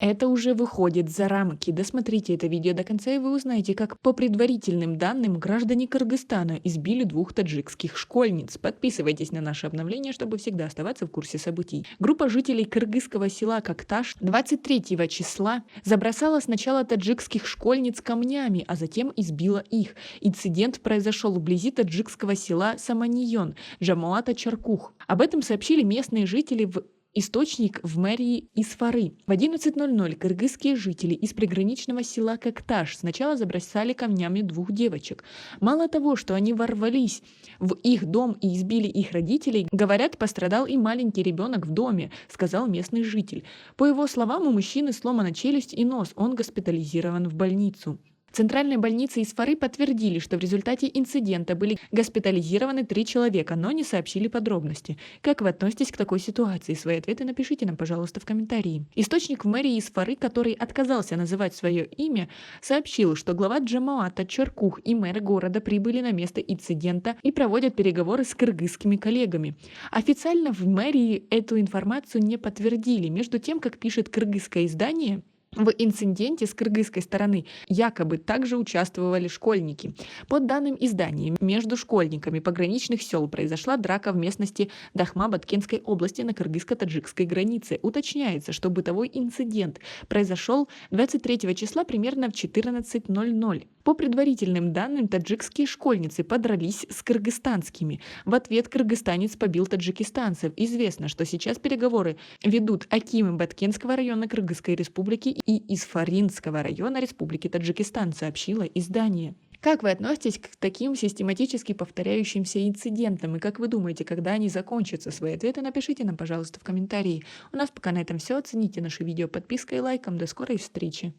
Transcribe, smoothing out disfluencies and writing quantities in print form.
Это уже выходит за рамки. Досмотрите это видео до конца, и вы узнаете, как по предварительным данным граждане Кыргызстана избили двух таджикских школьниц. Подписывайтесь на наши обновления, чтобы всегда оставаться в курсе событий. Группа жителей кыргызского села Кокташ 23 числа забросала сначала таджикских школьниц камнями, а затем избила их. Инцидент произошел вблизи таджикского села Саманийон, Джамоата Чаркух. Об этом сообщили местные жители в источник в мэрии Исфары. В 11:00 кыргызские жители из приграничного села Кокташ сначала забросали камнями двух девочек. Мало того, что они ворвались в их дом и избили их родителей, говорят, пострадал и маленький ребенок в доме, сказал местный житель. По его словам, у мужчины сломана челюсть и нос, он госпитализирован в больницу. В центральной больнице Исфары подтвердили, что в результате инцидента были госпитализированы 3 человека, но не сообщили подробности. Как вы относитесь к такой ситуации? Свои ответы напишите нам, пожалуйста, в комментарии. Источник в мэрии Исфары, который отказался называть свое имя, сообщил, что глава Джамоата Чаркух и мэр города прибыли на место инцидента и проводят переговоры с кыргызскими коллегами. Официально в мэрии эту информацию не подтвердили. Между тем, как пишет кыргызское издание, в инциденте с кыргызской стороны якобы также участвовали школьники. По данным издания, между школьниками пограничных сел произошла драка в местности Дахма Баткенской области на кыргызско-таджикской границе. Уточняется, что бытовой инцидент произошел 23 числа примерно в 14:00. По предварительным данным, таджикские школьницы подрались с кыргызстанскими. В ответ кыргызстанец побил таджикистанцев. Известно, что сейчас переговоры ведут акимы Баткенского района Кыргызской республики и Исфаринского района Республики Таджикистан, сообщило издание. Как вы относитесь к таким систематически повторяющимся инцидентам? И как вы думаете, когда они закончатся? Свои ответы напишите нам, пожалуйста, в комментарии. У нас пока на этом все. Оцените наше видео подпиской и лайком. До скорой встречи!